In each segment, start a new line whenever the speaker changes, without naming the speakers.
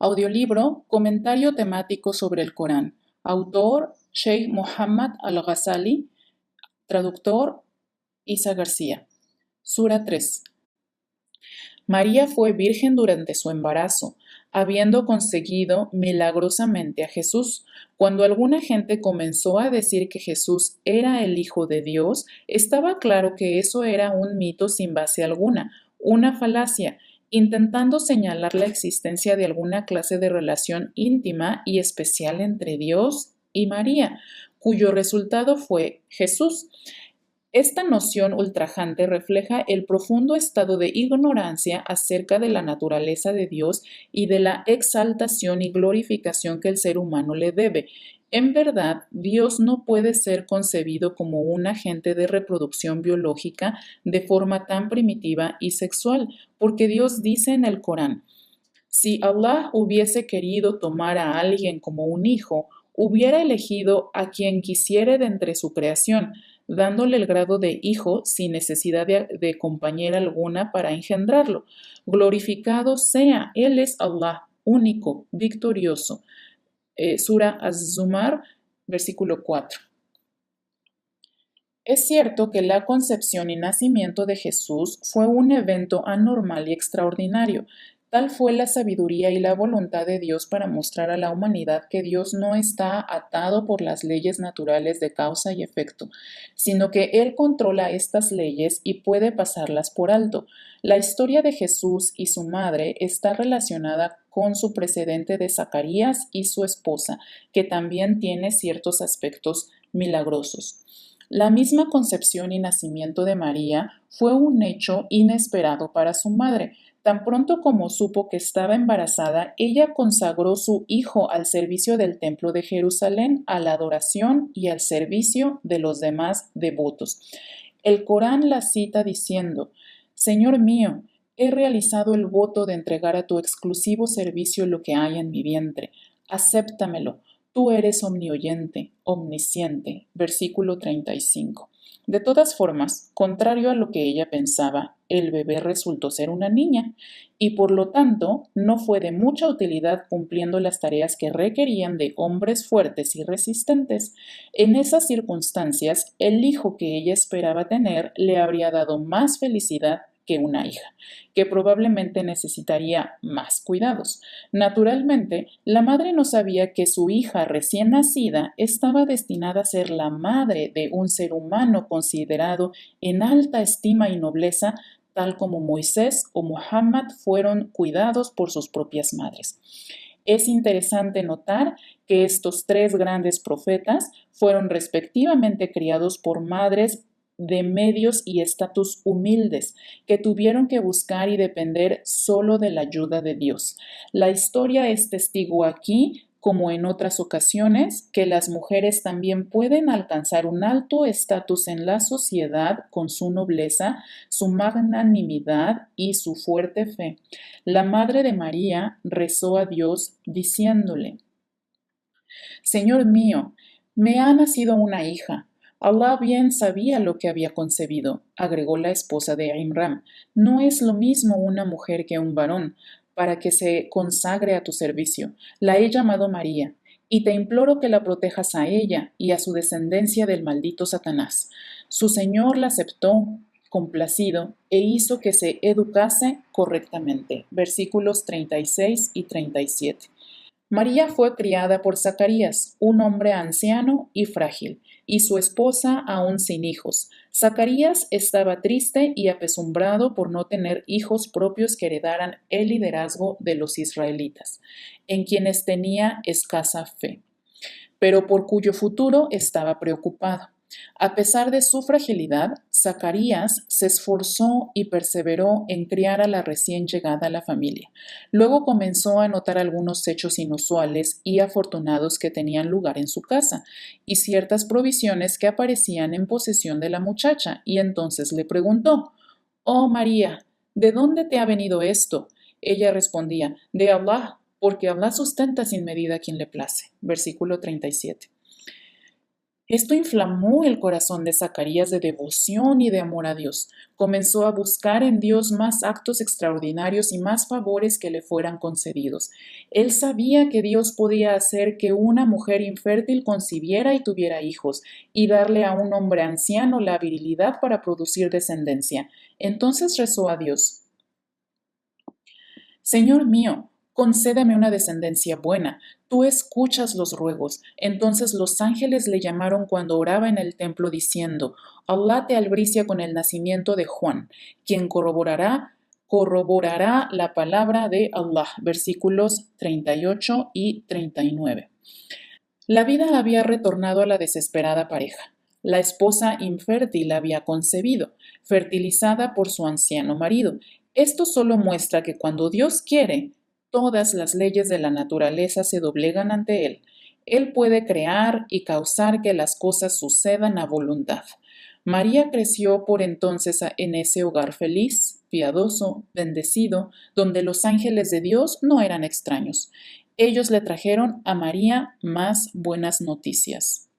Audiolibro Comentario temático sobre el Corán. Autor Sheikh Muhammad Al-Ghazali. Traductor Isa García. Sura 3. María fue virgen durante su embarazo, habiendo conseguido milagrosamente a Jesús. Cuando alguna gente comenzó a decir que Jesús era el Hijo de Dios, estaba claro que eso era un mito sin base alguna, una falacia, intentando señalar la existencia de alguna clase de relación íntima y especial entre Dios y María, cuyo resultado fue Jesús. Esta noción ultrajante refleja el profundo estado de ignorancia acerca de la naturaleza de Dios y de la exaltación y glorificación que el ser humano le debe. En verdad, Dios no puede ser concebido como un agente de reproducción biológica de forma tan primitiva y sexual, porque Dios dice en el Corán: si Allah hubiese querido tomar a alguien como un hijo, hubiera elegido a quien quisiere de entre su creación, dándole el grado de hijo sin necesidad de compañera alguna para engendrarlo. Glorificado sea, Él es Allah, único, victorioso. Sura Az-Zumar, versículo 4. Es cierto que la concepción y nacimiento de Jesús fue un evento anormal y extraordinario. Tal fue la sabiduría y la voluntad de Dios para mostrar a la humanidad que Dios no está atado por las leyes naturales de causa y efecto, sino que Él controla estas leyes y puede pasarlas por alto. La historia de Jesús y su madre está relacionada con su precedente de Zacarías y su esposa, que también tiene ciertos aspectos milagrosos. La misma concepción y nacimiento de María fue un hecho inesperado para su madre. Tan pronto como supo que estaba embarazada, ella consagró su hijo al servicio del Templo de Jerusalén, a la adoración y al servicio de los demás devotos. El Corán la cita diciendo: Señor mío, he realizado el voto de entregar a tu exclusivo servicio lo que hay en mi vientre. Acéptamelo. Tú eres omnioyente, omnisciente. Versículo 35. De todas formas, contrario a lo que ella pensaba, el bebé resultó ser una niña y por lo tanto no fue de mucha utilidad cumpliendo las tareas que requerían de hombres fuertes y resistentes. En esas circunstancias, el hijo que ella esperaba tener le habría dado más felicidad que una hija, que probablemente necesitaría más cuidados. Naturalmente, la madre no sabía que su hija recién nacida estaba destinada a ser la madre de un ser humano considerado en alta estima y nobleza, tal como Moisés o Muhammad fueron cuidados por sus propias madres. Es interesante notar que estos tres grandes profetas fueron respectivamente criados por madres de medios y estatus humildes, que tuvieron que buscar y depender solo de la ayuda de Dios. La historia es testigo aquí, como en otras ocasiones, que las mujeres también pueden alcanzar un alto estatus en la sociedad con su nobleza, su magnanimidad y su fuerte fe. La Madre de María rezó a Dios diciéndole: Señor mío, me ha nacido una hija. Allah bien sabía lo que había concebido, agregó la esposa de Imran. No es lo mismo una mujer que un varón, para que se consagre a tu servicio. La he llamado María, y te imploro que la protejas a ella y a su descendencia del maldito Satanás. Su Señor la aceptó, complacido, e hizo que se educase correctamente. Versículos 36 y 37. María fue criada por Zacarías, un hombre anciano y frágil, y su esposa aún sin hijos. Zacarías estaba triste y apesumbrado por no tener hijos propios que heredaran el liderazgo de los israelitas, en quienes tenía escasa fe, pero por cuyo futuro estaba preocupado. A pesar de su fragilidad, Zacarías se esforzó y perseveró en criar a la recién llegada a la familia. Luego comenzó a notar algunos hechos inusuales y afortunados que tenían lugar en su casa y ciertas provisiones que aparecían en posesión de la muchacha, y entonces le preguntó: «Oh María, ¿de dónde te ha venido esto?». Ella respondía: «De Allah, porque Allah sustenta sin medida a quien le place». Versículo 37. Esto inflamó el corazón de Zacarías de devoción y de amor a Dios. Comenzó a buscar en Dios más actos extraordinarios y más favores que le fueran concedidos. Él sabía que Dios podía hacer que una mujer infértil concibiera y tuviera hijos, y darle a un hombre anciano la habilidad para producir descendencia. Entonces rezó a Dios: Señor mío, concédeme una descendencia buena. Tú escuchas los ruegos. Entonces los ángeles le llamaron cuando oraba en el templo diciendo: Allah te albricia con el nacimiento de Juan, quien corroborará la palabra de Allah. Versículos 38 y 39. La vida había retornado a la desesperada pareja. La esposa infértil había concebido, fertilizada por su anciano marido. Esto solo muestra que cuando Dios quiere, todas las leyes de la naturaleza se doblegan ante Él. Él puede crear y causar que las cosas sucedan a voluntad. María creció por entonces en ese hogar feliz, piadoso, bendecido, donde los ángeles de Dios no eran extraños. Ellos le trajeron a María más buenas noticias.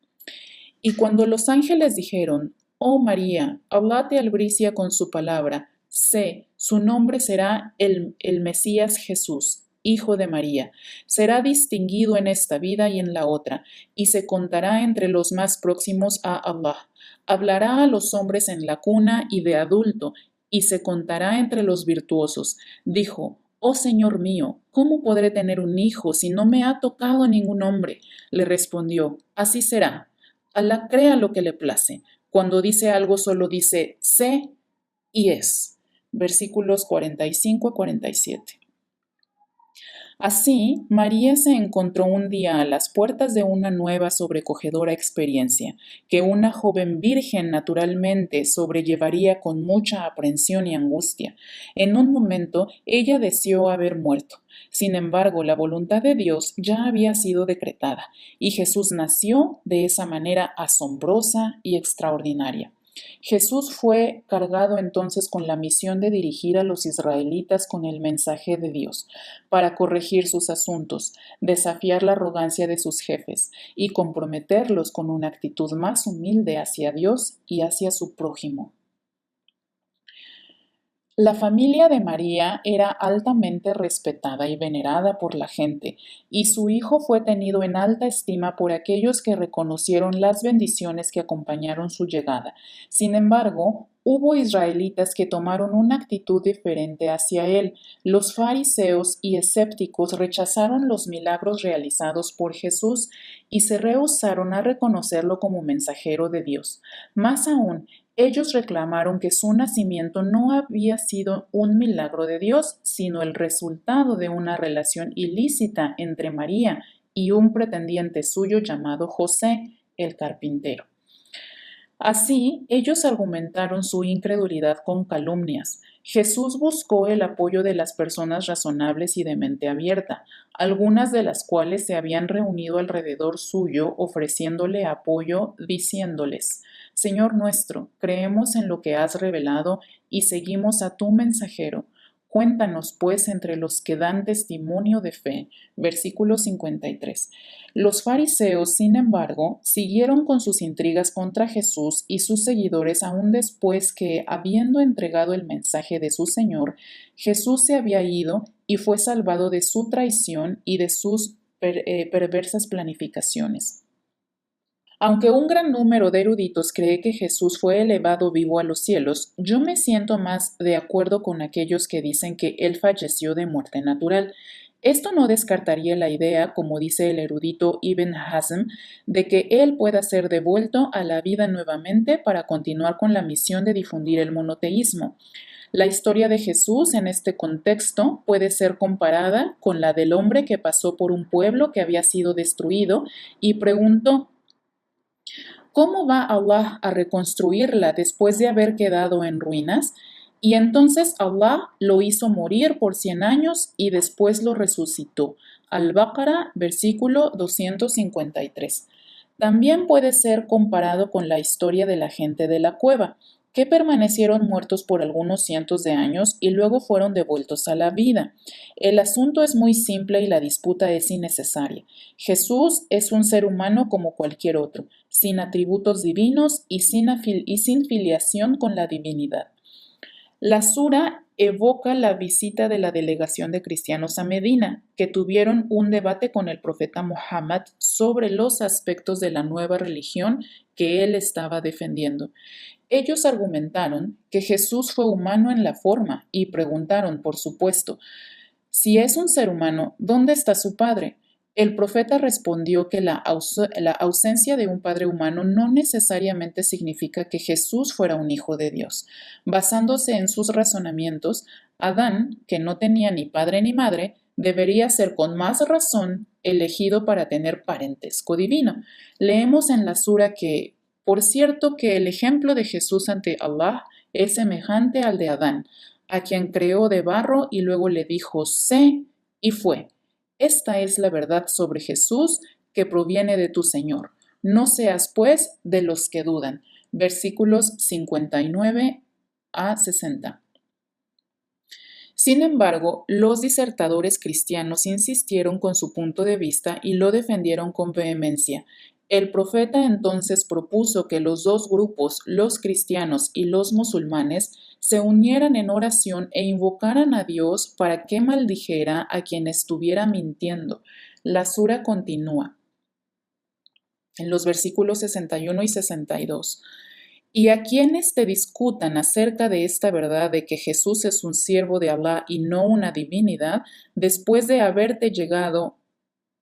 Y cuando los ángeles dijeron: Oh María, Allah te albricia con su palabra, sé, su nombre será el Mesías Jesús, hijo de María. Será distinguido en esta vida y en la otra, y se contará entre los más próximos a Allah. Hablará a los hombres en la cuna y de adulto, y se contará entre los virtuosos. Dijo: Oh Señor mío, ¿cómo podré tener un hijo si no me ha tocado ningún hombre? Le respondió: Así será. Alá crea lo que le place. Cuando dice algo solo dice sé y es. Versículos 45 a 47. Así, María se encontró un día a las puertas de una nueva sobrecogedora experiencia, que una joven virgen naturalmente sobrellevaría con mucha aprensión y angustia. En un momento, ella deseó haber muerto. Sin embargo, la voluntad de Dios ya había sido decretada, y Jesús nació de esa manera asombrosa y extraordinaria. Jesús fue cargado entonces con la misión de dirigir a los israelitas con el mensaje de Dios, para corregir sus asuntos, desafiar la arrogancia de sus jefes y comprometerlos con una actitud más humilde hacia Dios y hacia su prójimo. La familia de María era altamente respetada y venerada por la gente, y su hijo fue tenido en alta estima por aquellos que reconocieron las bendiciones que acompañaron su llegada. Sin embargo, hubo israelitas que tomaron una actitud diferente hacia él. Los fariseos y escépticos rechazaron los milagros realizados por Jesús y se rehusaron a reconocerlo como mensajero de Dios. Más aún, ellos reclamaron que su nacimiento no había sido un milagro de Dios, sino el resultado de una relación ilícita entre María y un pretendiente suyo llamado José, el carpintero. Así, ellos argumentaron su incredulidad con calumnias. Jesús buscó el apoyo de las personas razonables y de mente abierta, algunas de las cuales se habían reunido alrededor suyo ofreciéndole apoyo, diciéndoles: Señor nuestro, creemos en lo que has revelado y seguimos a tu mensajero. Cuéntanos, pues, entre los que dan testimonio de fe. Versículo 53. Los fariseos, sin embargo, siguieron con sus intrigas contra Jesús y sus seguidores aún después que, habiendo entregado el mensaje de su Señor, Jesús se había ido y fue salvado de su traición y de sus perversas planificaciones. Aunque un gran número de eruditos cree que Jesús fue elevado vivo a los cielos, yo me siento más de acuerdo con aquellos que dicen que él falleció de muerte natural. Esto no descartaría la idea, como dice el erudito Ibn Hazm, de que él pueda ser devuelto a la vida nuevamente para continuar con la misión de difundir el monoteísmo. La historia de Jesús en este contexto puede ser comparada con la del hombre que pasó por un pueblo que había sido destruido y preguntó: ¿cómo va Allah a reconstruirla después de haber quedado en ruinas? Y entonces Allah lo hizo morir por 100 años y después lo resucitó. Al-Baqarah, versículo 253. También puede ser comparado con la historia de la gente de la cueva. que permanecieron muertos por algunos cientos de años y luego fueron devueltos a la vida. El asunto es muy simple y la disputa es innecesaria. Jesús es un ser humano como cualquier otro, sin atributos divinos y sin filiación con la divinidad. La sura evoca la visita de la delegación de cristianos a Medina, que tuvieron un debate con el profeta Muhammad sobre los aspectos de la nueva religión que él estaba defendiendo. Ellos argumentaron que Jesús fue humano en la forma y preguntaron, por supuesto, si es un ser humano, ¿dónde está su padre? El profeta respondió que la ausencia de un padre humano no necesariamente significa que Jesús fuera un hijo de Dios. Basándose en sus razonamientos, Adán, que no tenía ni padre ni madre, debería ser con más razón elegido para tener parentesco divino. Leemos en la sura que, por cierto, que el ejemplo de Jesús ante Allah es semejante al de Adán, a quien creó de barro y luego le dijo, sé, y fue. Esta es la verdad sobre Jesús que proviene de tu Señor. No seas, pues, de los que dudan. Versículos 59 a 60. Sin embargo, los disertadores cristianos insistieron con su punto de vista y lo defendieron con vehemencia. El profeta entonces propuso que los dos grupos, los cristianos y los musulmanes, se unieran en oración e invocaran a Dios para que maldijera a quien estuviera mintiendo. La sura continúa en los versículos 61 y 62. Y a quienes te discutan acerca de esta verdad de que Jesús es un siervo de Allah y no una divinidad, después de haberte llegado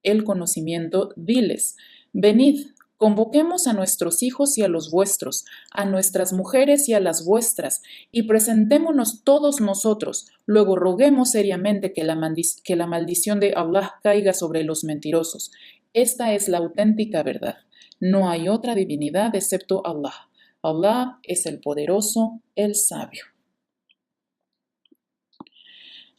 el conocimiento, diles, venid, convoquemos a nuestros hijos y a los vuestros, a nuestras mujeres y a las vuestras, y presentémonos todos nosotros, luego roguemos seriamente que la maldición de Allah caiga sobre los mentirosos. Esta es la auténtica verdad. No hay otra divinidad excepto Allah. Allah es el poderoso, el sabio.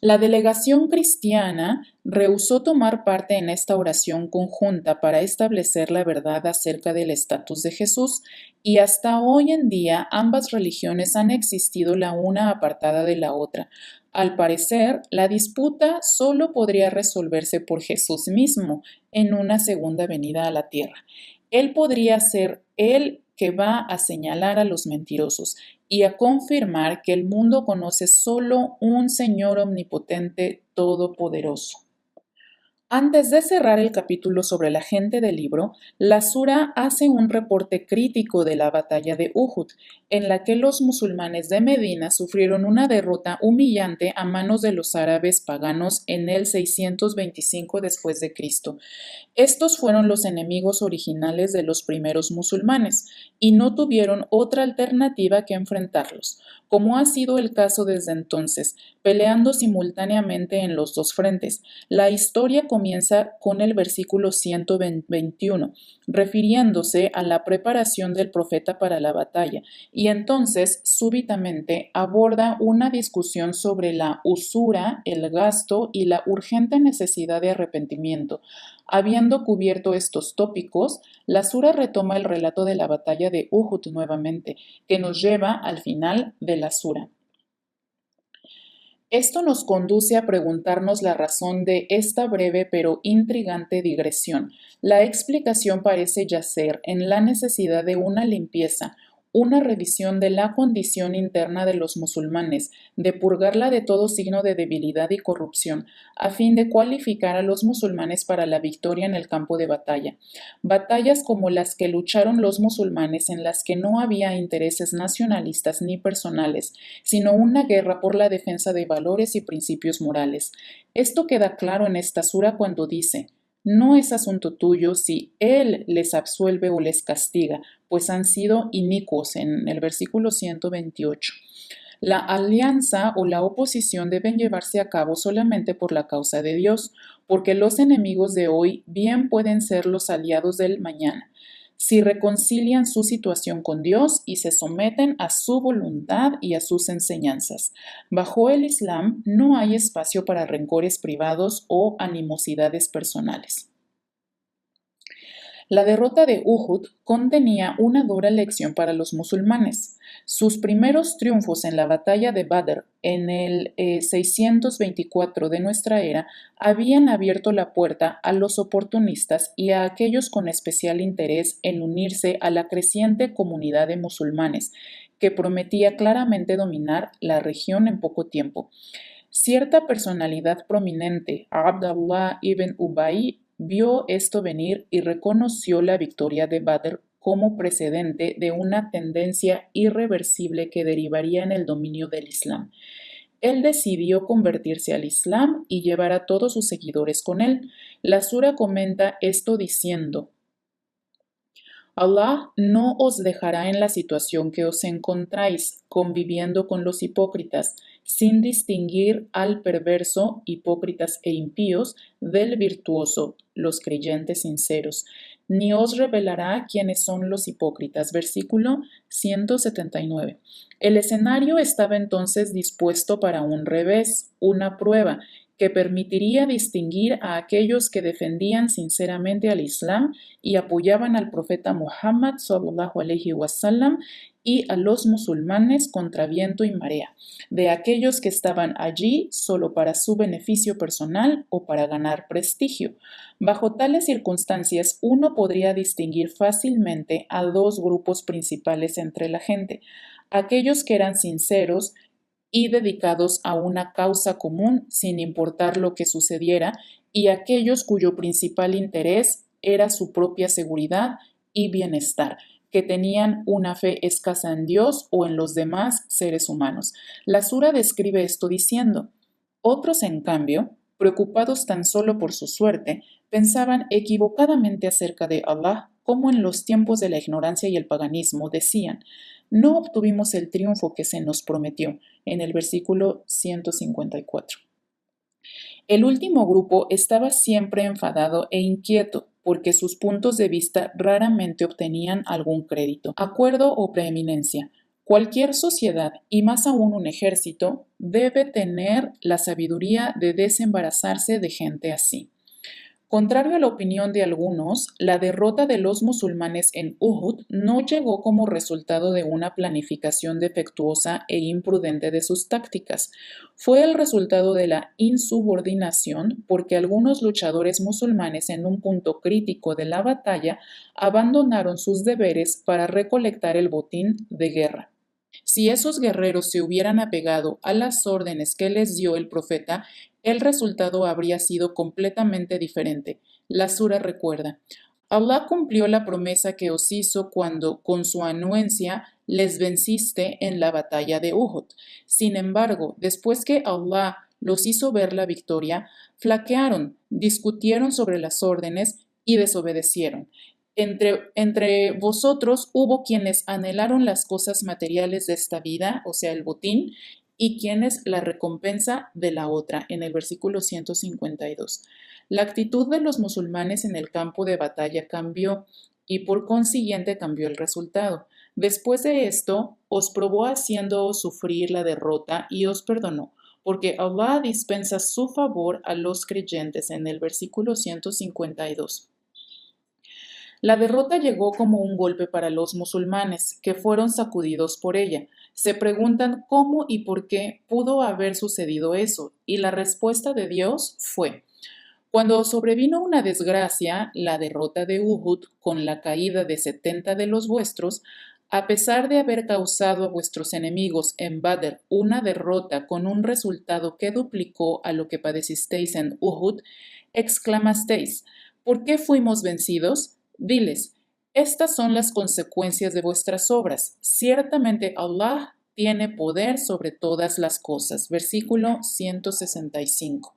La delegación cristiana rehusó tomar parte en esta oración conjunta para establecer la verdad acerca del estatus de Jesús y hasta hoy en día ambas religiones han existido la una apartada de la otra. Al parecer, la disputa solo podría resolverse por Jesús mismo en una segunda venida a la tierra. Él podría ser el que va a señalar a los mentirosos y a confirmar que el mundo conoce solo un Señor omnipotente todopoderoso. Antes de cerrar el capítulo sobre la gente del libro, la sura hace un reporte crítico de la batalla de Uhud, en la que los musulmanes de Medina sufrieron una derrota humillante a manos de los árabes paganos en el 625 después de Cristo. Estos fueron los enemigos originales de los primeros musulmanes y no tuvieron otra alternativa que enfrentarlos, como ha sido el caso desde entonces, peleando simultáneamente en los dos frentes. La historia comienza con el versículo 121, refiriéndose a la preparación del profeta para la batalla, y entonces súbitamente aborda una discusión sobre la usura, el gasto y la urgente necesidad de arrepentimiento. Habiendo cubierto estos tópicos, la sura retoma el relato de la batalla de Uhud nuevamente, que nos lleva al final de la sura. Esto nos conduce a preguntarnos la razón de esta breve pero intrigante digresión. La explicación parece yacer en la necesidad de una limpieza, una revisión de la condición interna de los musulmanes, de purgarla de todo signo de debilidad y corrupción, a fin de cualificar a los musulmanes para la victoria en el campo de batalla. Batallas como las que lucharon los musulmanes en las que no había intereses nacionalistas ni personales, sino una guerra por la defensa de valores y principios morales. Esto queda claro en esta sura cuando dice: no es asunto tuyo si Él les absuelve o les castiga, pues han sido inicuos, en el versículo 128. La alianza o la oposición deben llevarse a cabo solamente por la causa de Dios, porque los enemigos de hoy bien pueden ser los aliados del mañana, si reconcilian su situación con Dios y se someten a su voluntad y a sus enseñanzas. Bajo el Islam no hay espacio para rencores privados o animosidades personales. La derrota de Uhud contenía una dura lección para los musulmanes. Sus primeros triunfos en la batalla de Badr en el 624 de nuestra era habían abierto la puerta a los oportunistas y a aquellos con especial interés en unirse a la creciente comunidad de musulmanes, que prometía claramente dominar la región en poco tiempo. Cierta personalidad prominente, Abdallah ibn Ubay, vio esto venir y reconoció la victoria de Badr como precedente de una tendencia irreversible que derivaría en el dominio del Islam. Él decidió convertirse al Islam y llevar a todos sus seguidores con él. La sura comenta esto diciendo: Allah no os dejará en la situación que os encontráis, conviviendo con los hipócritas, sin distinguir al perverso, hipócritas e impíos, del virtuoso, los creyentes sinceros, ni os revelará quiénes son los hipócritas. Versículo 179. El escenario estaba entonces dispuesto para un revés, una prueba, que permitiría distinguir a aquellos que defendían sinceramente al Islam y apoyaban al profeta Muhammad sallallahu alaihi wasallam y a los musulmanes contra viento y marea, de aquellos que estaban allí solo para su beneficio personal o para ganar prestigio. Bajo tales circunstancias, uno podría distinguir fácilmente a dos grupos principales entre la gente: aquellos que eran sinceros y dedicados a una causa común sin importar lo que sucediera, y aquellos cuyo principal interés era su propia seguridad y bienestar, que tenían una fe escasa en Dios o en los demás seres humanos. La sura describe esto diciendo: otros, en cambio, preocupados tan solo por su suerte, pensaban equivocadamente acerca de Allah, como en los tiempos de la ignorancia y el paganismo decían: no obtuvimos el triunfo que se nos prometió, en el versículo 154. El último grupo estaba siempre enfadado e inquieto, porque sus puntos de vista raramente obtenían algún crédito, acuerdo o preeminencia. Cualquier sociedad, y más aún un ejército, debe tener la sabiduría de desembarazarse de gente así. Contrario a la opinión de algunos, la derrota de los musulmanes en Uhud no llegó como resultado de una planificación defectuosa e imprudente de sus tácticas. Fue el resultado de la insubordinación, porque algunos luchadores musulmanes en un punto crítico de la batalla abandonaron sus deberes para recolectar el botín de guerra. Si esos guerreros se hubieran apegado a las órdenes que les dio el profeta, el resultado habría sido completamente diferente. La sura recuerda: Allah cumplió la promesa que os hizo cuando, con su anuencia, les venciste en la batalla de Uhud. Sin embargo, después que Allah los hizo ver la victoria, flaquearon, discutieron sobre las órdenes y desobedecieron. Entre vosotros hubo quienes anhelaron las cosas materiales de esta vida, o sea, el botín, y quienes la recompensa de la otra, en el versículo 152. La actitud de los musulmanes en el campo de batalla cambió y por consiguiente cambió el resultado. Después de esto, os probó haciéndoos sufrir la derrota y os perdonó, porque Allah dispensa su favor a los creyentes, en el versículo 152. La derrota llegó como un golpe para los musulmanes, que fueron sacudidos por ella. Se preguntan cómo y por qué pudo haber sucedido eso, y la respuesta de Dios fue: cuando sobrevino una desgracia, la derrota de Uhud, con la caída de 70 de los vuestros, a pesar de haber causado a vuestros enemigos en Badr una derrota con un resultado que duplicó a lo que padecisteis en Uhud, exclamasteis: ¿por qué fuimos vencidos? Diles: estas son las consecuencias de vuestras obras. Ciertamente Allah tiene poder sobre todas las cosas. Versículo 165.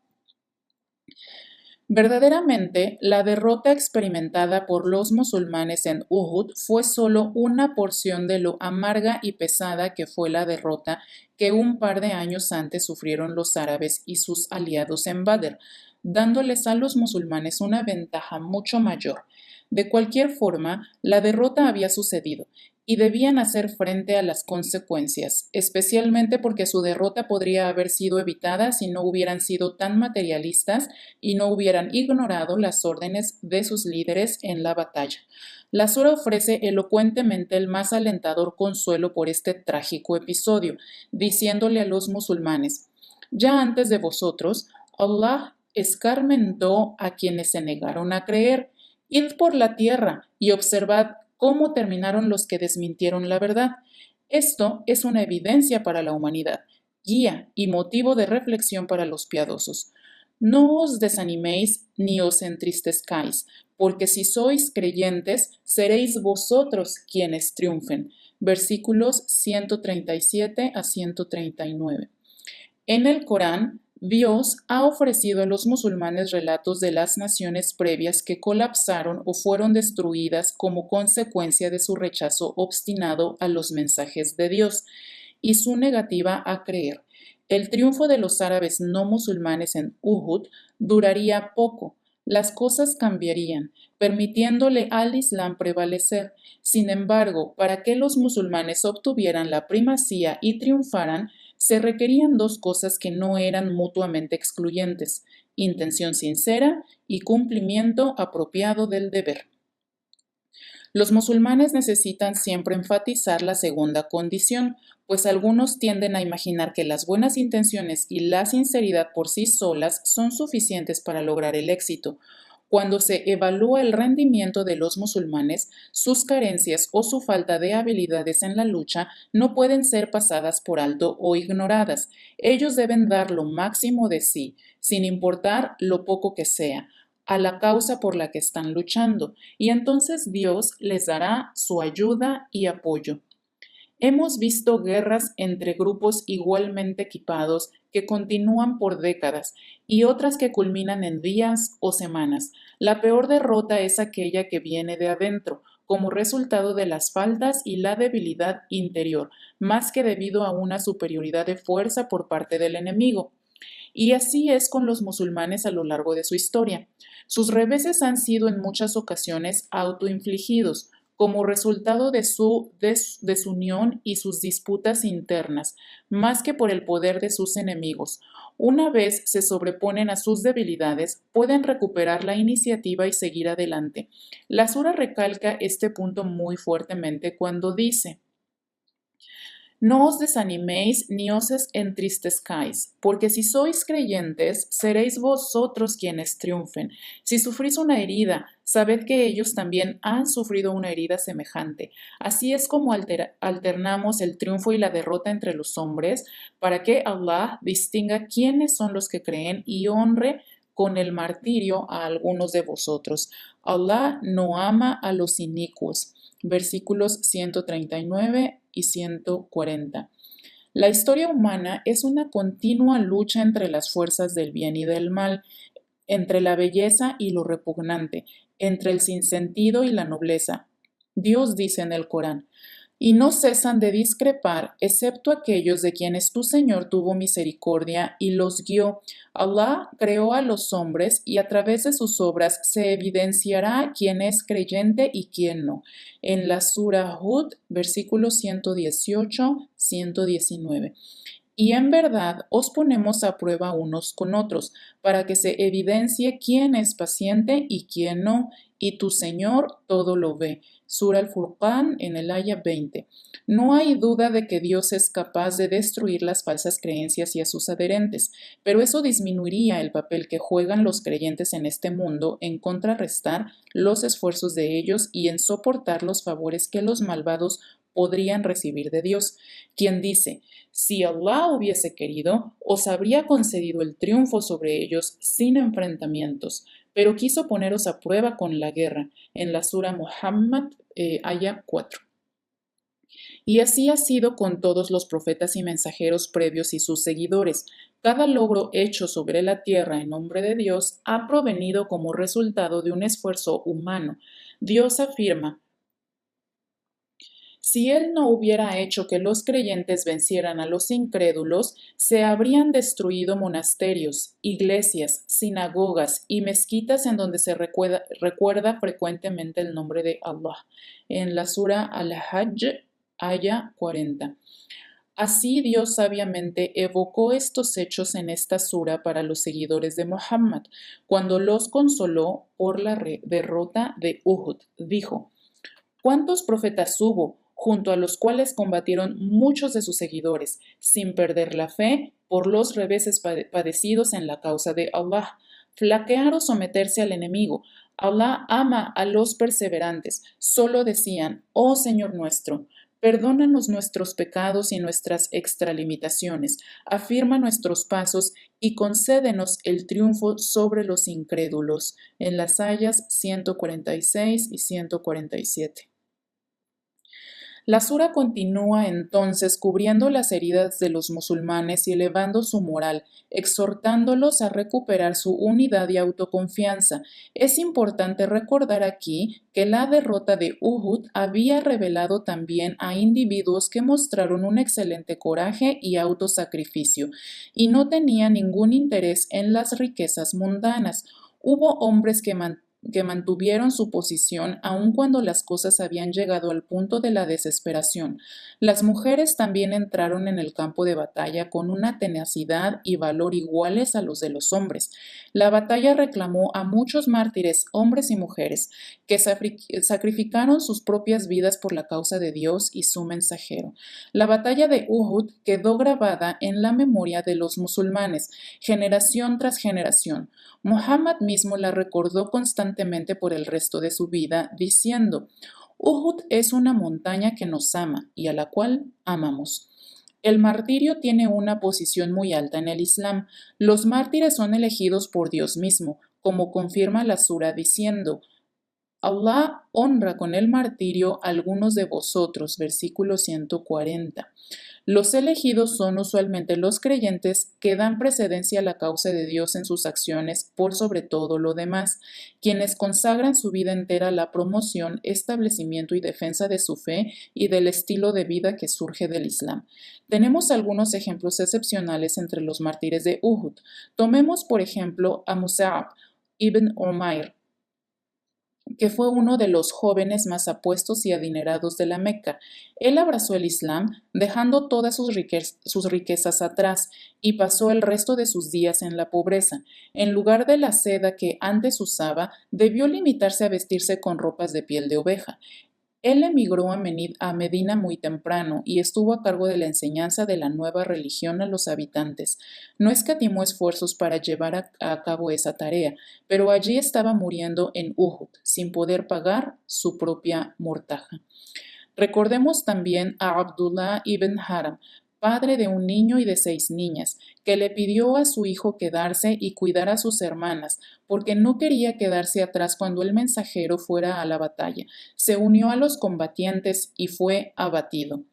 Verdaderamente, la derrota experimentada por los musulmanes en Uhud fue solo una porción de lo amarga y pesada que fue la derrota que un par de años antes sufrieron los árabes y sus aliados en Badr. dándoles a los musulmanes una ventaja mucho mayor. De cualquier forma, la derrota había sucedido y debían hacer frente a las consecuencias, especialmente porque su derrota podría haber sido evitada si no hubieran sido tan materialistas y no hubieran ignorado las órdenes de sus líderes en la batalla. La sura ofrece elocuentemente el más alentador consuelo por este trágico episodio, diciéndole a los musulmanes: ya antes de vosotros, Allah escarmentó a quienes se negaron a creer. Id por la tierra y observad cómo terminaron los que desmintieron la verdad. Esto es una evidencia para la humanidad, guía y motivo de reflexión para los piadosos. No os desaniméis ni os entristezcáis, porque si sois creyentes, seréis vosotros quienes triunfen. Versículos 137 a 139. En el Corán, Dios ha ofrecido a los musulmanes relatos de las naciones previas que colapsaron o fueron destruidas como consecuencia de su rechazo obstinado a los mensajes de Dios y su negativa a creer. El triunfo de los árabes no musulmanes en Uhud duraría poco. Las cosas cambiarían, permitiéndole al Islam prevalecer. Sin embargo, para que los musulmanes obtuvieran la primacía y triunfaran, se requerían dos cosas que no eran mutuamente excluyentes: intención sincera y cumplimiento apropiado del deber. Los musulmanes necesitan siempre enfatizar la segunda condición, pues algunos tienden a imaginar que las buenas intenciones y la sinceridad por sí solas son suficientes para lograr el éxito. Cuando se evalúa el rendimiento de los musulmanes, sus carencias o su falta de habilidades en la lucha no pueden ser pasadas por alto o ignoradas. Ellos deben dar lo máximo de sí, sin importar lo poco que sea, a la causa por la que están luchando, y entonces Dios les dará su ayuda y apoyo. Hemos visto guerras entre grupos igualmente equipados que continúan por décadas y otras que culminan en días o semanas. La peor derrota es aquella que viene de adentro, como resultado de las faltas y la debilidad interior, más que debido a una superioridad de fuerza por parte del enemigo. Y así es con los musulmanes a lo largo de su historia. Sus reveses han sido en muchas ocasiones autoinfligidos, como resultado de su desunión y sus disputas internas, más que por el poder de sus enemigos. Una vez se sobreponen a sus debilidades, pueden recuperar la iniciativa y seguir adelante. La sura recalca este punto muy fuertemente cuando dice: no os desaniméis ni os entristezcáis, porque si sois creyentes, seréis vosotros quienes triunfen. Si sufrís una herida, sabed que ellos también han sufrido una herida semejante. Así es como alternamos el triunfo y la derrota entre los hombres, para que Allah distinga quiénes son los que creen y honre con el martirio a algunos de vosotros. Allah no ama a los inicuos. Versículos 139 y 140. La historia humana es una continua lucha entre las fuerzas del bien y del mal, entre la belleza y lo repugnante, entre el sinsentido y la nobleza. Dios dice en el Corán: y no cesan de discrepar, excepto aquellos de quienes tu Señor tuvo misericordia y los guió. Allah creó a los hombres y a través de sus obras se evidenciará quién es creyente y quién no. En la Sura Hud, versículos 118-119. Y en verdad os ponemos a prueba unos con otros, para que se evidencie quién es paciente y quién no, y tu Señor todo lo ve. Sura al-Furqán en el aya 20. No hay duda de que Dios es capaz de destruir las falsas creencias y a sus adherentes, pero eso disminuiría el papel que juegan los creyentes en este mundo en contrarrestar los esfuerzos de ellos y en soportar los favores que los malvados podrían recibir de Dios, quien dice: si Allah hubiese querido, os habría concedido el triunfo sobre ellos sin enfrentamientos, pero quiso poneros a prueba con la guerra, en la Sura Muhammad, aya 4. Y así ha sido con todos los profetas y mensajeros previos y sus seguidores. Cada logro hecho sobre la tierra en nombre de Dios ha provenido como resultado de un esfuerzo humano. Dios afirma: Si él no hubiera hecho que los creyentes vencieran a los incrédulos, se habrían destruido monasterios, iglesias, sinagogas y mezquitas en donde se recuerda frecuentemente el nombre de Allah. En la sura Al-Hajj, aya 40. Así Dios sabiamente evocó estos hechos en esta sura para los seguidores de Muhammad, cuando los consoló por la derrota de Uhud. Dijo: ¿cuántos profetas hubo, junto a los cuales combatieron muchos de sus seguidores, sin perder la fe por los reveses padecidos en la causa de Allah? Flaquear o someterse al enemigo. Allah ama a los perseverantes. Solo decían: oh Señor nuestro, perdónanos nuestros pecados y nuestras extralimitaciones, afirma nuestros pasos y concédenos el triunfo sobre los incrédulos. En las ayas 146 y 147. La sura continúa entonces cubriendo las heridas de los musulmanes y elevando su moral, exhortándolos a recuperar su unidad y autoconfianza. Es importante recordar aquí que la derrota de Uhud había revelado también a individuos que mostraron un excelente coraje y autosacrificio, y no tenían ningún interés en las riquezas mundanas. Hubo hombres que mantuvieron su posición aun cuando las cosas habían llegado al punto de la desesperación. Las mujeres también entraron en el campo de batalla con una tenacidad y valor iguales a los de los hombres. La batalla reclamó a muchos mártires, hombres y mujeres, que sacrificaron sus propias vidas por la causa de Dios y su mensajero. La batalla de Uhud quedó grabada en la memoria de los musulmanes, generación tras generación. Muhammad mismo la recordó constantemente por el resto de su vida, diciendo: Uhud es una montaña que nos ama y a la cual amamos. El martirio tiene una posición muy alta en el Islam. Los mártires son elegidos por Dios mismo, como confirma la sura diciendo: Allah honra con el martirio a algunos de vosotros, versículo 140. Los elegidos son usualmente los creyentes que dan precedencia a la causa de Dios en sus acciones por sobre todo lo demás, quienes consagran su vida entera a la promoción, establecimiento y defensa de su fe y del estilo de vida que surge del Islam. Tenemos algunos ejemplos excepcionales entre los mártires de Uhud. Tomemos, por ejemplo, a Mus'ab ibn Umair, que fue uno de los jóvenes más apuestos y adinerados de la Meca. Él abrazó el Islam, dejando todas sus riquezas atrás, y pasó el resto de sus días en la pobreza. En lugar de la seda que antes usaba, debió limitarse a vestirse con ropas de piel de oveja. Él emigró a Medina muy temprano y estuvo a cargo de la enseñanza de la nueva religión a los habitantes. No escatimó esfuerzos para llevar a cabo esa tarea, pero allí estaba muriendo en Uhud, sin poder pagar su propia mortaja. Recordemos también a Abdullah ibn Haram, padre de un niño y de 6 niñas, que le pidió a su hijo quedarse y cuidar a sus hermanas, porque no quería quedarse atrás cuando el mensajero fuera a la batalla. Se unió a los combatientes y fue abatido.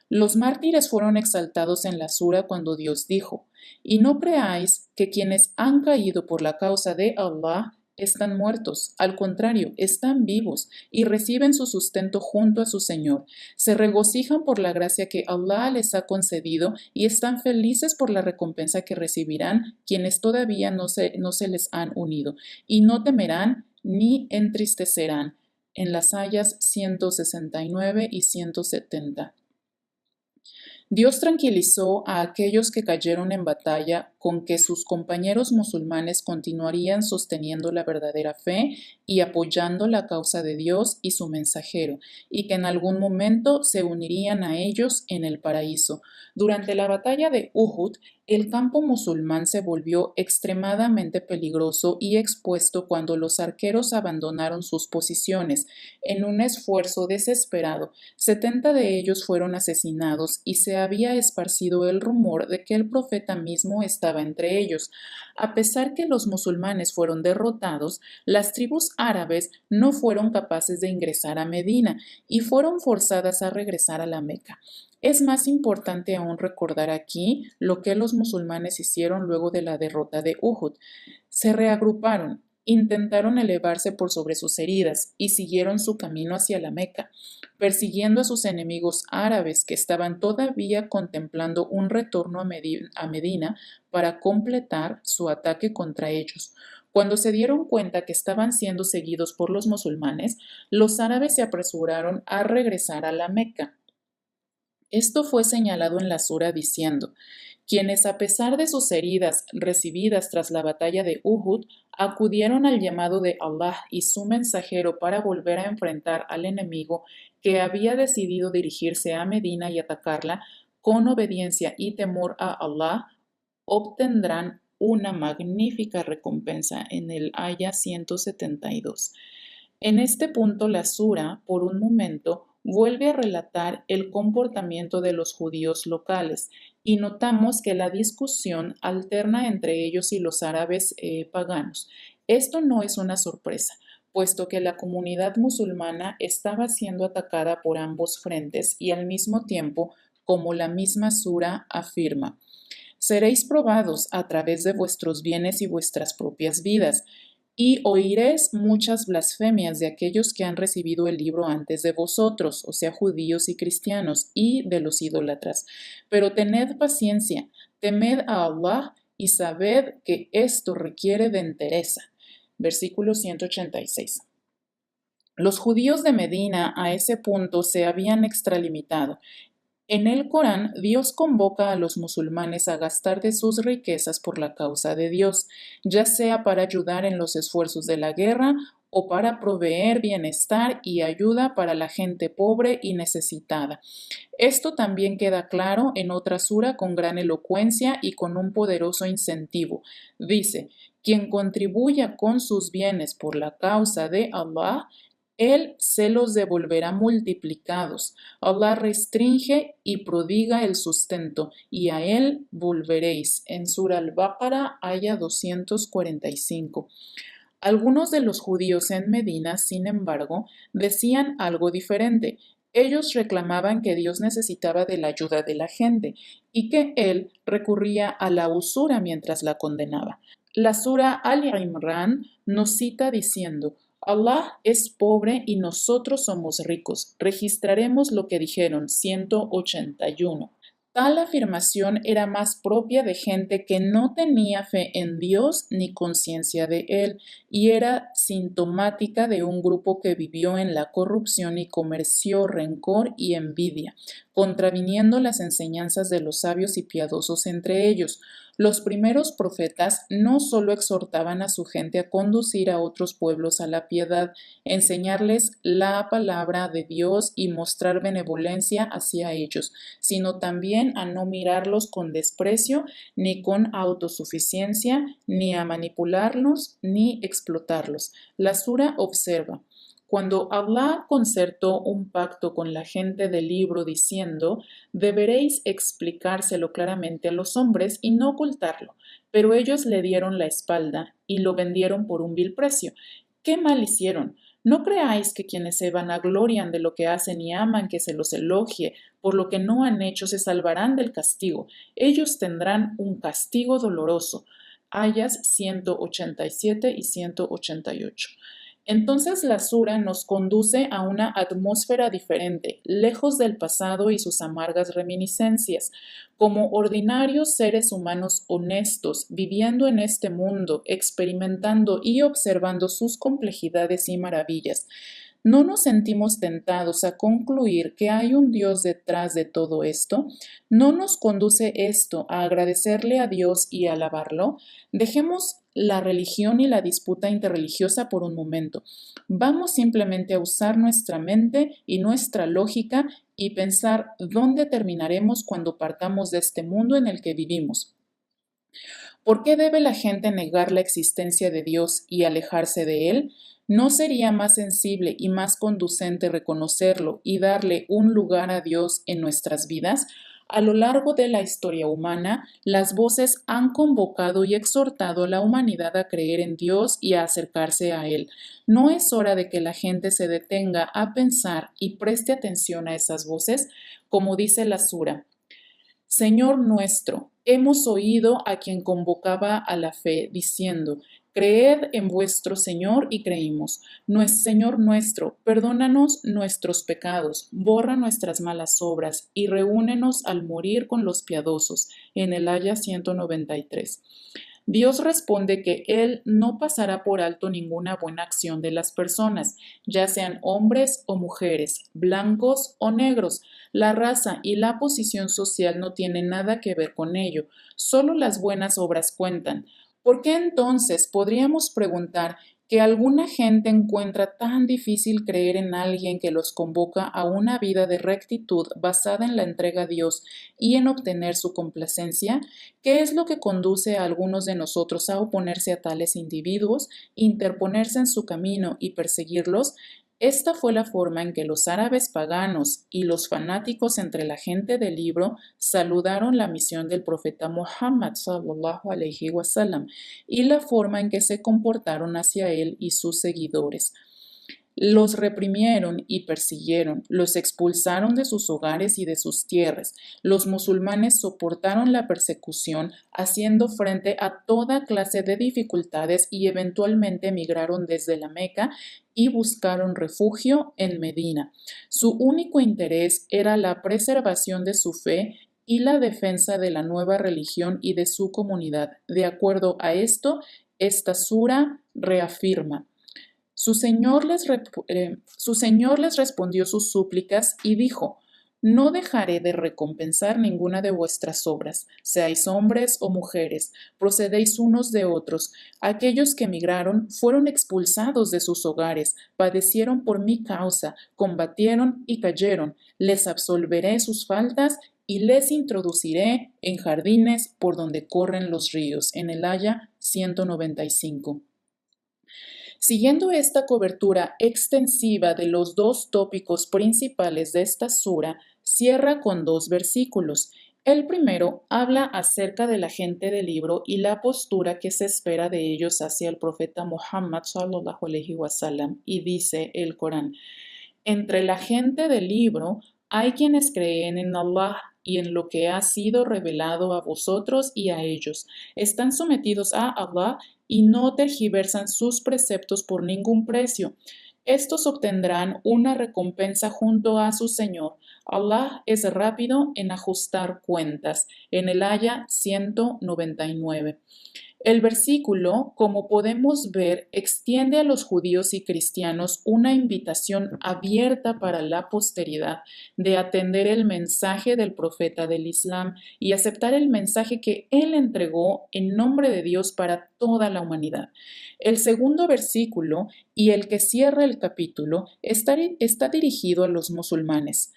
Los mártires fueron exaltados en la sura cuando Dios dijo: y no creáis que quienes han caído por la causa de Allah están muertos, al contrario, están vivos y reciben su sustento junto a su Señor. Se regocijan por la gracia que Allah les ha concedido y están felices por la recompensa que recibirán quienes todavía no se les han unido, y no temerán ni entristecerán. En las ayas 169 y 170. Dios tranquilizó a aquellos que cayeron en batalla con que sus compañeros musulmanes continuarían sosteniendo la verdadera fe y apoyando la causa de Dios y su mensajero, y que en algún momento se unirían a ellos en el paraíso. Durante la batalla de Uhud, el campo musulmán se volvió extremadamente peligroso y expuesto cuando los arqueros abandonaron sus posiciones. En un esfuerzo desesperado, 70 de ellos fueron asesinados y se había esparcido el rumor de que el profeta mismo estaba entre ellos. A pesar que los musulmanes fueron derrotados, las tribus árabes no fueron capaces de ingresar a Medina y fueron forzadas a regresar a la Meca. Es más importante aún recordar aquí lo que los musulmanes hicieron luego de la derrota de Uhud. Se reagruparon intentaron elevarse por sobre sus heridas y siguieron su camino hacia la Meca, persiguiendo a sus enemigos árabes que estaban todavía contemplando un retorno a Medina para completar su ataque contra ellos. Cuando se dieron cuenta que estaban siendo seguidos por los musulmanes, los árabes se apresuraron a regresar a la Meca. Esto fue señalado en la sura diciendo: quienes a pesar de sus heridas recibidas tras la batalla de Uhud, acudieron al llamado de Allah y su mensajero para volver a enfrentar al enemigo que había decidido dirigirse a Medina y atacarla, con obediencia y temor a Allah, obtendrán una magnífica recompensa en el Aya 172. En este punto la sura, por un momento, vuelve a relatar el comportamiento de los judíos locales y notamos que la discusión alterna entre ellos y los árabes paganos. Esto no es una sorpresa, puesto que la comunidad musulmana estaba siendo atacada por ambos frentes y al mismo tiempo, como la misma sura afirma: seréis probados a través de vuestros bienes y vuestras propias vidas, y oiréis muchas blasfemias de aquellos que han recibido el libro antes de vosotros, o sea, judíos y cristianos, y de los idólatras. Pero tened paciencia, temed a Allah y sabed que esto requiere de entereza. Versículo 186. Los judíos de Medina a ese punto se habían extralimitado. En el Corán, Dios convoca a los musulmanes a gastar de sus riquezas por la causa de Dios, ya sea para ayudar en los esfuerzos de la guerra o para proveer bienestar y ayuda para la gente pobre y necesitada. Esto también queda claro en otra sura con gran elocuencia y con un poderoso incentivo. Dice: quien contribuya con sus bienes por la causa de Allah, Él se los devolverá multiplicados. Allah restringe y prodiga el sustento, y a Él volveréis. En Sura al-Baqara, aya 245. Algunos de los judíos en Medina, sin embargo, decían algo diferente. Ellos reclamaban que Dios necesitaba de la ayuda de la gente y que Él recurría a la usura mientras la condenaba. La sura Al-Imran nos cita diciendo: Allah es pobre y nosotros somos ricos. Registraremos lo que dijeron. 181. Tal afirmación era más propia de gente que no tenía fe en Dios ni conciencia de Él, y era sintomática de un grupo que vivió en la corrupción y comerció rencor y envidia, contraviniendo las enseñanzas de los sabios y piadosos entre ellos. Los primeros profetas no solo exhortaban a su gente a conducir a otros pueblos a la piedad, enseñarles la palabra de Dios y mostrar benevolencia hacia ellos, sino también a no mirarlos con desprecio, ni con autosuficiencia, ni a manipularlos, ni explotarlos. La sura observa: cuando Allah concertó un pacto con la gente del libro diciendo: deberéis explicárselo claramente a los hombres y no ocultarlo, pero ellos le dieron la espalda y lo vendieron por un vil precio. ¿Qué mal hicieron? No creáis que quienes se vanaglorian de lo que hacen y aman que se los elogie por lo que no han hecho se salvarán del castigo. Ellos tendrán un castigo doloroso. Ayas 187 y 188. Entonces la sura nos conduce a una atmósfera diferente, lejos del pasado y sus amargas reminiscencias. Como ordinarios seres humanos honestos, viviendo en este mundo, experimentando y observando sus complejidades y maravillas, ¿no nos sentimos tentados a concluir que hay un Dios detrás de todo esto? ¿No nos conduce esto a agradecerle a Dios y a alabarlo? Dejemos la religión y la disputa interreligiosa por un momento. Vamos simplemente a usar nuestra mente y nuestra lógica y pensar dónde terminaremos cuando partamos de este mundo en el que vivimos. ¿Por qué debe la gente negar la existencia de Dios y alejarse de Él? ¿No sería más sensible y más conducente reconocerlo y darle un lugar a Dios en nuestras vidas? A lo largo de la historia humana, las voces han convocado y exhortado a la humanidad a creer en Dios y a acercarse a Él. ¿No es hora de que la gente se detenga a pensar y preste atención a esas voces? Como dice la sura: Señor nuestro, hemos oído a quien convocaba a la fe, diciendo: Creed en vuestro Señor y creímos. Señor nuestro, perdónanos nuestros pecados, borra nuestras malas obras y reúnenos al morir con los piadosos. En el Aya 193. Dios responde que Él no pasará por alto ninguna buena acción de las personas, ya sean hombres o mujeres, blancos o negros. La raza y la posición social no tienen nada que ver con ello, solo las buenas obras cuentan. ¿Por qué entonces podríamos preguntar que alguna gente encuentra tan difícil creer en alguien que los convoca a una vida de rectitud basada en la entrega a Dios y en obtener su complacencia? ¿Qué es lo que conduce a algunos de nosotros a oponerse a tales individuos, interponerse en su camino y perseguirlos? Esta fue la forma en que los árabes paganos y los fanáticos entre la gente del libro saludaron la misión del profeta Muhammad sallallahu alaihi wasallam y la forma en que se comportaron hacia él y sus seguidores. Los reprimieron y persiguieron, los expulsaron de sus hogares y de sus tierras. Los musulmanes soportaron la persecución, haciendo frente a toda clase de dificultades y eventualmente emigraron desde la Meca y buscaron refugio en Medina. Su único interés era la preservación de su fe y la defensa de la nueva religión y de su comunidad. De acuerdo a esto, esta sura reafirma: su señor les respondió sus súplicas y dijo: no dejaré de recompensar ninguna de vuestras obras, seáis hombres o mujeres, procedéis unos de otros. Aquellos que emigraron fueron expulsados de sus hogares, padecieron por mi causa, combatieron y cayeron. Les absolveré sus faltas y les introduciré en jardines por donde corren los ríos. En el Aya 195. Siguiendo esta cobertura extensiva de los dos tópicos principales de esta sura, cierra con dos versículos. El primero habla acerca de la gente del libro y la postura que se espera de ellos hacia el profeta Muhammad sallallahu alaihi wasallam, y dice el Corán: entre la gente del libro hay quienes creen en Allah y en lo que ha sido revelado a vosotros y a ellos. Están sometidos a Allah y no tergiversan sus preceptos por ningún precio. Estos obtendrán una recompensa junto a su Señor. Allah es rápido en ajustar cuentas. En el Aya 199. El versículo, como podemos ver, extiende a los judíos y cristianos una invitación abierta para la posteridad de atender el mensaje del profeta del Islam y aceptar el mensaje que él entregó en nombre de Dios para toda la humanidad. El segundo versículo y el que cierra el capítulo está dirigido a los musulmanes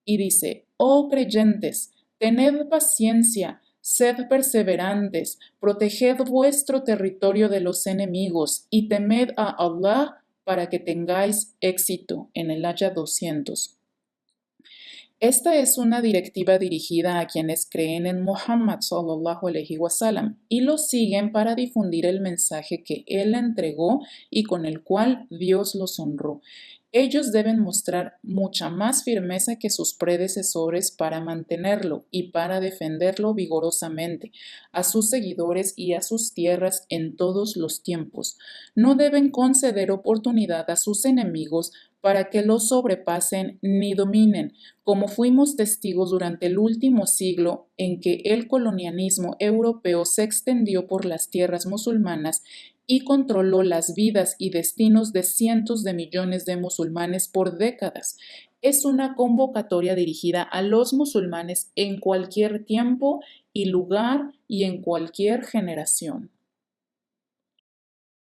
y dice: oh creyentes, tened paciencia, sed perseverantes, proteged vuestro territorio de los enemigos y temed a Allah para que tengáis éxito. En el Aya 200. Esta es una directiva dirigida a quienes creen en Muhammad sallallahu alaihi wasallam y lo siguen para difundir el mensaje que él entregó y con el cual Dios los honró. Ellos deben mostrar mucha más firmeza que sus predecesores para mantenerlo y para defenderlo vigorosamente a sus seguidores y a sus tierras en todos los tiempos. No deben conceder oportunidad a sus enemigos para que los sobrepasen ni dominen, como fuimos testigos durante el último siglo en que el colonialismo europeo se extendió por las tierras musulmanas y controló las vidas y destinos de cientos de millones de musulmanes por décadas. Es una convocatoria dirigida a los musulmanes en cualquier tiempo y lugar y en cualquier generación.